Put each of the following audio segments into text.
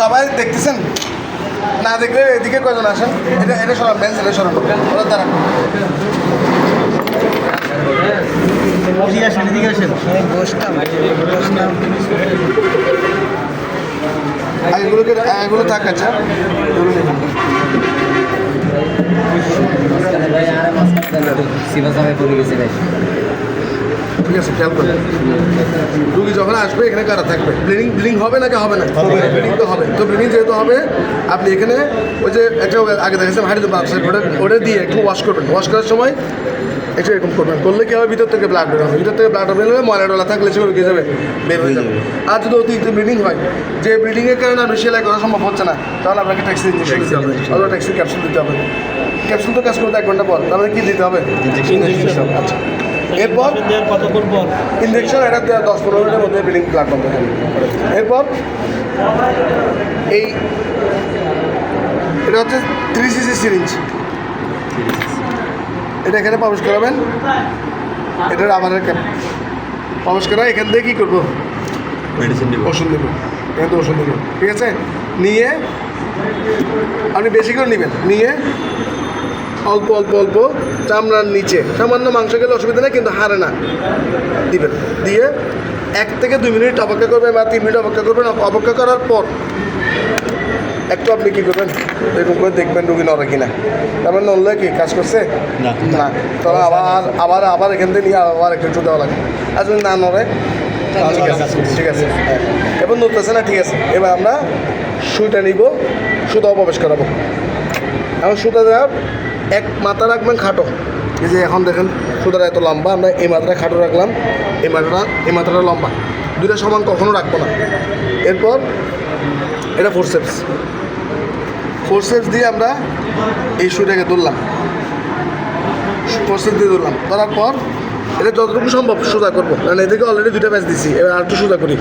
সবাই দেখতেছেন না, দেখলে এদিকে কয়জন আসেন, এটা সরান, বেঞ্চ এটা সরান, ওরা দাঁড়ান। এগুলো থাক, আচ্ছা ঠিক আছে, খেয়াল করবেন রুগী যখন আসবে এখানে কারা থাকবে, ব্লিডিং হবে নাকি হবে না? ব্লিডিং তো হবে। তো ব্লিডিং যেহেতু হবে, আপনি এখানে ওই যে একটা আগে দেখেছেন হাঁড়িতে ওটা দিয়ে একটু ওয়াশ করবেন। ওয়াশ করার সময় একটু এরকম করবেন, করলে কী হবে, ভিতর থেকে ব্লাড বের হবে। ভিতর থেকে ব্লাড বের হলে ময়লা টলা থাকলে সেগুলো কী যাবে, বের হয়ে যাবে। আর যদি অতিরিক্ত ব্লিডিং হয়, যে ব্লিডিংয়ের কারণে আপনি সেলাই করা সম্ভব হচ্ছে না, তাহলে আপনাকে ট্যাক্সি ইঞ্জেকশন দিতে হবে, অথবা ট্যাক্সি ক্যাপসুল দিতে হবে। ক্যাপসুল তো কাজ করতে 1 ঘন্টা পর, তাহলে কী দিতে হবে, ইঞ্জেকশন। আচ্ছা, এরপর কতক্ষণ পর ইঞ্জেকশন, এটা 10-15 মিনিটের মধ্যে ব্লিডিং ব্লাড বন্ধ হবে। এরপর এটা হচ্ছে 3cc সিরিঞ্জ, এটা এখানে প্রবেশ করাবেন। এটা রাবারের ক্যাপ প্রবেশ করা, এখান থেকে কী করবো, মেডিসিন দিব, ওষুধ নেব। এখান থেকে ওষুধ নেব, ঠিক আছে। নিয়ে আপনি বেশি করে নেবেন, নিয়ে অল্প অল্প অল্প চামড়ার নিচে সামান্য মাংস গেলে অসুবিধা নেই, কিন্তু হারে না দিবেন। দিয়ে 1 থেকে 2 মিনিট অপেক্ষা করবেন বা 3 মিনিট অপেক্ষা করবেন। অপেক্ষা করার পর একটু আপনি কী করবেন, এরকম করে দেখবেন রুগী নড়ে কিনা। তারপরে নড়লে কি কাজ করছে না, তবে আবার এখান থেকে নিয়ে আবার একটু দেওয়া লাগে। আর যদি না নড়ে ঠিক আছে, এবার নড়তেছে না, ঠিক আছে। এবার আমরা সুইটা নিব, সুতাও প্রবেশ করাবো। এখন সুতা দেওয়ার এক মাথা রাখবেন খাটো, এই যে এখন দেখেন সুতাটা এত লম্বা, আমরা এই মাথাটা খাটো রাখলাম, এই মাথাটা লম্বা, দুইটা সমান কখনো রাখবো না। এরপর এটা ফোরসেপস দিয়ে আমরা এই সুইটাকে ধরলাম, ফোরসেপস দিয়ে ধরার পর এটা যতটুকু সম্ভব সোজা করবো, কারণ এদিকে অলরেডি 2টা ব্যাচ দিচ্ছি। এবার আর একটু সোজা করি,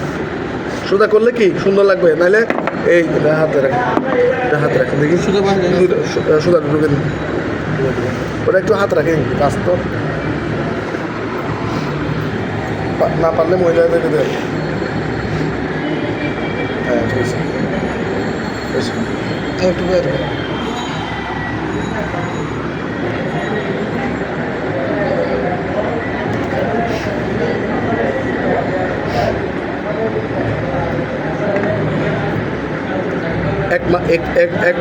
সোজা করলে কি সুন্দর লাগবে। নাহলে এই হাতে রাখেন দেখি, সোজা ঢুকে দিন, ওটা একটু হাত রাখেন, কাজ তো না পারলে মহিলা দেখে দেয়। হ্যাঁ ঠিক আছে, একটু বের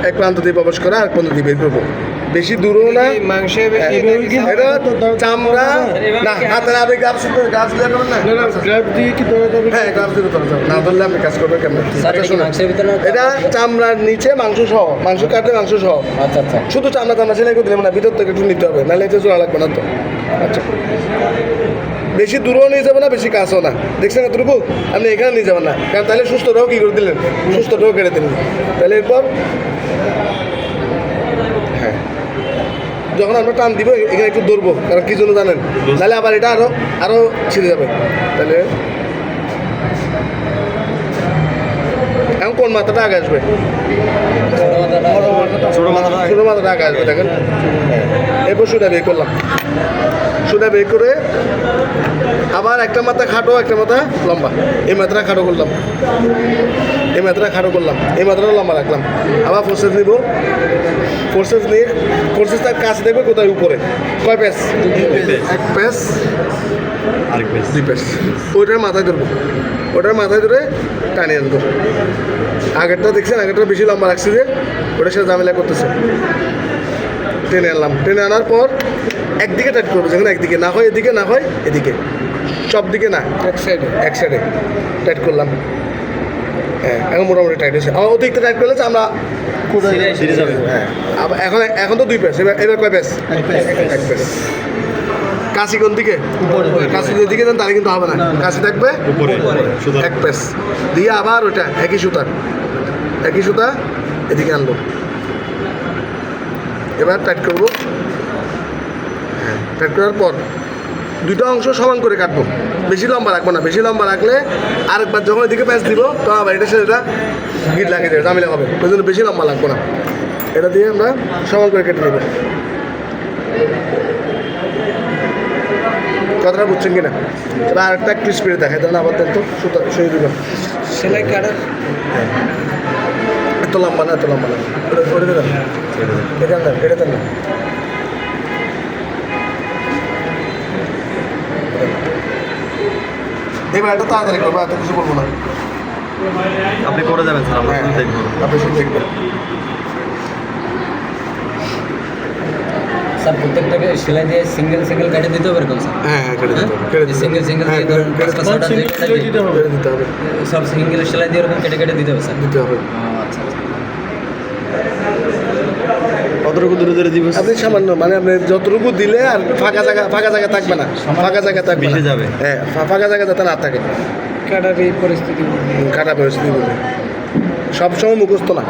এক প্রান্ত দিয়ে প্রবেশ করে আর প্রান্ত দিয়ে বের করবো। বেশি দূরও না, মাংসে এটা চামড়া না, হাতে না, আপনি গাছ দিয়ে করবেন না, হ্যাঁ গাছ দিয়ে ধরা যাবে না, ধরলে আপনি কাজ করবেন কেমন। এটা চামড়ার নিচে মাংস সহ, মাংস কাটলে মাংস সহ। আচ্ছা, শুধু চামড়া সেলাই করে দিলাম না, ভিতর থেকে একটু নিতে হবে, নাহলে এটা জোড়া লাগবে না তো। আচ্ছা, বেশি দূরেও নিয়ে যাবে না, বেশি কাছেও না, দেখছেন এতটুকু। আপনি এখানে নিয়ে যাবেন না, কারণ তাহলে সুস্থটাও কী করে দিলেন, সুস্থটাও কেটে দিলেন। তাহলে এরপর হ্যাঁ, যখন আমরা টান দিব এখানে একটু ধরবো, কারণ কী জন্য জানেন, তাহলে আবার এটা আরও ছিঁড়ে যাবে। তাহলে এখন কোন মাথাটা আগে আসবে, ছোটো মাথাটা আগে আসবে, দেখেন। এরপর সুটা বের করলাম, সুটা বের করে আবার একটা মাথা খাটো, একটা মাথা লম্বা, এই মাথাটা খাটো করলাম, এই মাথাটা লম্বা রাখলাম। আবার ফোর্সেস নিব, ফোর্সেস নিয়ে তার কাছে দেখবে কোথায়, উপরে কয় প্যাচ, 1 প্যাচ, 2 প্যাচ, ওইটার মাথায় ধরে টানিয়ে আনবো। আগেরটা দেখছেন, আগেরটা বেশি লম্বা রাখছি যে ওটার সাথে ঝামেলা করতেছে। টেনে আনলাম, টেনে আনার পর একদিকে টাইট করবো, যেখানে একদিকে না হয় এদিকে, না হয় এদিকে, সব দিকে না, এক সাইডে টাইট করলাম। হ্যাঁ, এখন মোটামুটি টাইট হয়েছে। আমার অতিরিক্ত টাইট করলে আমরা হ্যাঁ, এখন তো 2 প্যাচ, এবার কয় প্যাচ, 1 প্যাচ। কাশি কোন দিকে, কাশি যেদিকে যান তাহলে কিন্তু হবে না, কাশি থাকবে 1 প্যাচ দিয়ে আবার ওইটা একই সুতা এদিকে আনবো। এবার টাইট করবো, হ্যাঁ, টাইট করার পর 2টা অংশ সমান করে কাটবো, বেশি লম্বা রাখবো না। বেশি লম্বা রাখলে আরেকবার যখন এদিকে প্যাচ দিব তখন আবার এটার সাথে এটা গিট লাগিয়ে দেবে, ঝামেলা হবে। ওই জন্য বেশি লম্বা লাগবো না, এটা দিয়ে আমরা সমান করে কেটে নেব। কথাটা বুঝছেন কিনা? এবার আরেকটা একটু স্পিডে দেখাই, তাহলে আবার দেন তো, সুতা সরিয়ে দেবেন। সেলাই কাটার এত লম্বা না ওটা দেবেন এটা দেন না এবার এটা তাড়াতাড়ি করবো, এত কিছু বলবো না। আপনি করে যাবেন স্যার, আমরা হ্যাঁ, শুধু দেখবো। আপনি শুধু দেখবেন। স্যার প্রত্যেকটাকে সেলাই দিয়ে সিঙ্গেল কেটে দিতে হবে এরকম স্যার? হ্যাঁ কেটে দিতে হবে, কেটে দিতে হবে। সিঙ্গেল হ্যাঁ, দিয়ে ধরুন কেটে পাঁচটা ছটা দিতে হবে, কেটে দিতে হবে, সব সিঙ্গেল সেলাই দিয়ে এরকম কেটে দিতে হবে স্যার? দিতে হবে। আচ্ছা কতটুকু দূরে দিব? আপনি সামান্য মানে আপনি যতটুকু দিলে আর ফাঁকা জায়গা থাকবে না, ফাঁকা জায়গা থাকবে না। মিশে যাবে। হ্যাঁ, ফাঁকা জায়গা যাতে না থাকে, কাটার এই পরিস্থিতি কাটা পরিস্থিতি বলে সবসময় মুখস্থ না।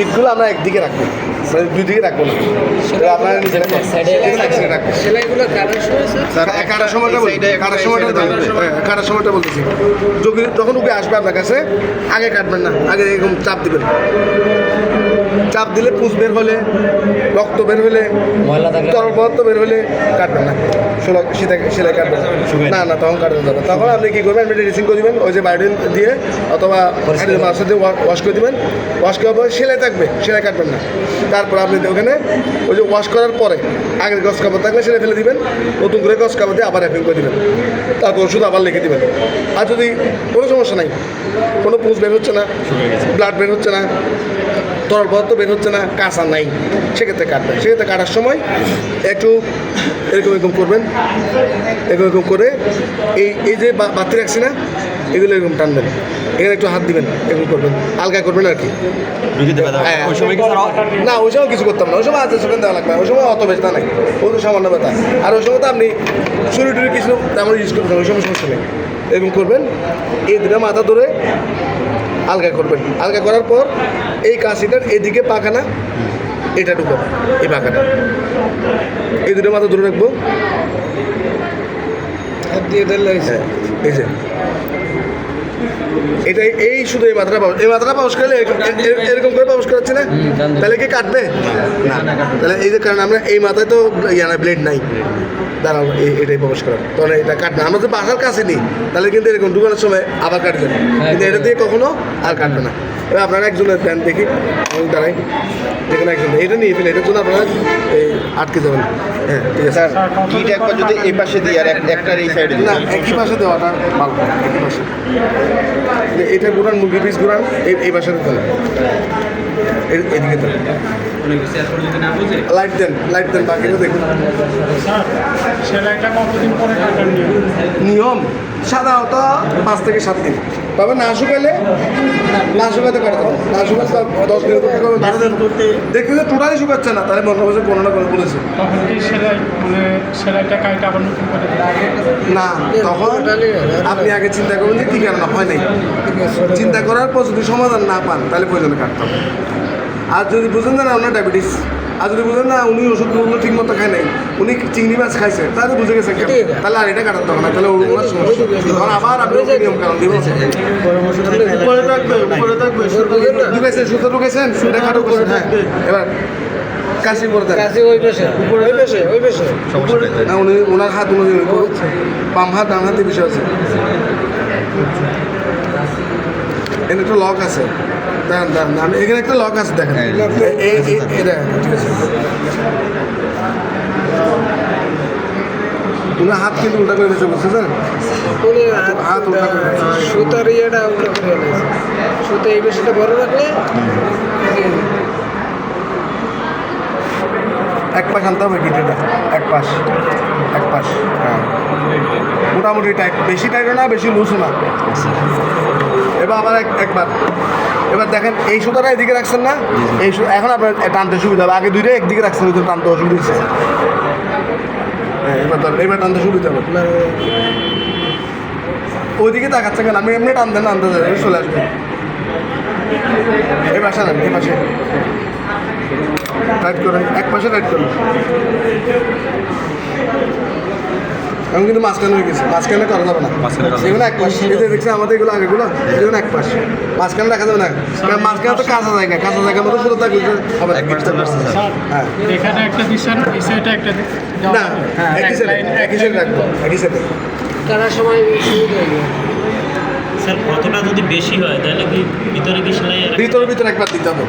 ইটগুলো আমরা একদিকে রাখবো, মানে দুই দিকে রাখবো না। তো আপনারা নিজেরা একদিকে রাখবো। সেলাইগুলো কাটার সময় স্যার কাটার সময়টা কাটার সময়টা বলতেছি, যখন উঠে আসবে আপনার কাছে আগে কাটবেন না, আগে এরকম চাপ দিবেন। চাপ দিলে পুষ বের হলে, রক্ত বের হলে, ময়লা থাকলে তরল পদার্থ বের হলে কাটবেন না, সেলাই কাটবেন না, না তখন কাটানো যাবে। তখন আপনি কী করবেন, আপনি ড্রেসিং করে দেবেন ওই যে বায়োডিন দিয়ে, অথবা মাছের দিয়ে ওয়াশ করে দেবেন। ওয়াশ করার পরে সেলাই থাকবে, সেলাই কাটবেন না। তারপর আপনি ওখানে ওই যে ওয়াশ করার পরে আগের গস কাপড় থাকলে সেলাই ফেলে দিবেন, নতুন করে গস কাপড় দিয়ে আবার র্যাপিং করে দেবেন, তারপর ওষুধ আবার লিখে দেবেন। আর যদি কোনো সমস্যা নাই, কোনো পুষ বের হচ্ছে না, ব্লাড বের হচ্ছে না, তরল পদার্থ বের হচ্ছে না, কাঁচা নাই, সেক্ষেত্রে কাটবেন। সেক্ষেত্রে কাটার সময় একটু এরকম করবেন, এরকম করে এই যে বাতি রাখছি না, এগুলো এরকম টানবেন, এখানে একটু হাত দিবেন, এরকম করবেন, আলগা করবেন আর কি। হ্যাঁ, ওই সময় কি স্যার? না, ওই সময় কিছু করতাম না, ওই সময় আছে সেখানে দেওয়া লাগবে, ওই সময় অত ব্যথা নাই, ওই সামান্য ব্যথা। আর ওই সময় তো আপনি টুরি কিছু তেমন ইউজ করতেন, ওই সময় সমস্যা নেই। এরকম করবেন, এই দুটো মাথা ধরে আলগা করবেন। আলগা করার পর এই কাশিটার এদিকে পাখানা, এটা ঢুকাবো, এই পাখাটা, এই দুটো মাথা ধরে রাখবো, হাত দিয়ে দিলে হ্যাঁ, এই যে এটা এই শুধু এই মাথাটা পাউস করলে এরকম করে পাউস করাচ্ছি না, তাহলে কি কাটবে না? তাহলে এই যে কারণ আমরা এই মাথায় তো ব্লেড নাই, দাঁড়াবো এটাই প্রবেশ করার, তখন এটা কাটবে। আমরা তো বাসার কাছে নিই, তাহলে কিন্তু এরকম ঢুকানোর সময় আবার কাটবে, কিন্তু এটা দিয়ে কখনো আর কাটবে না। এবার আপনারা একজনের দেন দেখি, আমি দাঁড়াই, যেখানে একজন এটা নিয়ে ফেলে, এটার জন্য আপনারা এই আটকে যাবেন। হ্যাঁ, ঠিক আছে। কিট একবার যদি এই পাশে দিই আর একটার এই সাইডে দিই, না, একই পাশে দেওয়াটা ভালো, একই পাশে। এটা ঘুরান, মুরগি পিস ঘুরান, এই পাশে দেন, এদিকে দেন, লাইট দেন, বাকিটা দেখুন। সেলাইটা কতদিন পরে কাটার নিয়ম সাধারণত 5 থেকে 7 দিন, তবে না শুকালে কাটা যাবে, না শুকালে 10 দিন দেখতে যে টোটালি শুকাচ্ছে না, তাহলে মনে হচ্ছে কোনো না কোনো বলেছে তখন কি সেলাইটা কাইটা আবার নতুন করে না। তখন আপনি আগে চিন্তা করবেন যে কী কারণে হয় নাই, চিন্তা করার পর যদি সমাধান না পান তাহলে প্রয়োজনে কাটতে হবে। আর যদি বুঝেন না ওনার ডায়াবেটিস, আর যদি বুঝেন না উনি ওষুধগুলো ঠিক মতো খায় নাই, উনি চিংড়ি মাছ খাইছে, তাহলে বুঝে গেছেন কেন, তাহলে আর এটা কাটাতে হবে না, তাহলে ওনার সমস্যা। তখন আবার আপনি নিয়ম কারণ দিব, ঢুকেছেন সুতো, ঢুকেছেন এটা খাটো করছেন। হ্যাঁ, এবার কাশি করে দেন, না উনি ওনার হাত অনুযায়ী বাম হাত ডান হাতে বিষয় আছে, এখানে একটা লক আছে, দাঁড়ান, এখানে একটা লক আছে, দেখেন এটা ঠিক আছে। ওনার হাত কিন্তু উল্টা করে দিয়েছে, বুঝতেছেন? হাত উল্টা করে দিয়েছে। সুতার ইয়েটা উল্টো করে এনেছে, সুতো এই বেশিটা বড় রাখলে এক পাশ আনতে হবে গিটেটা, এক পাশ হ্যাঁ, মোটামুটি টাইট, বেশি টাইটও না বেশি লুজও না। এবার আবার একবার এবার দেখেন এই সুতাটা এদিকে রাখছেন না, এই এখন আপনার টানতে সুবিধা হবে। আগে দুইটা একদিকে রাখছেন, ওই জন্য টানতে অসুবিধা হচ্ছে। হ্যাঁ, এবার টানতে সুবিধা হবে। ওইদিকে তাকাচ্ছেন কেন? আমি এমনি টানতে চলে আসবে। এই পাশে নেন, এই পাশে টাইট করেন, এক পাশে টাইট করেন। এখন কিন্তু মাঝখানে হয়ে গেছে, মাঝখানে করা যাবে না, এগুলো এক পাশ। এই যে দেখছি আমাদের এগুলো আগেগুলো, এগুলো এক পাশ, মাঝখানে রাখা যাবে না, কারণ মাঝখানে তো কাঁচা জায়গা, কাঁচা জায়গার মতো পুরো থাকবে হবে। স্যার হ্যাঁ এখানে একটা দিচ্ছেন, এই সাইডে একটা দেওয়া না, যাবে। হ্যাঁ একই সাইডে, একই সাইডে রাখবো, একই সাইডে। টানার সময় সুবিধা হবে। স্যার কতটা যদি বেশি হয় তাহলে কি ভিতরে কি সেলাই আর ভিতরে একবার দিতে হবে।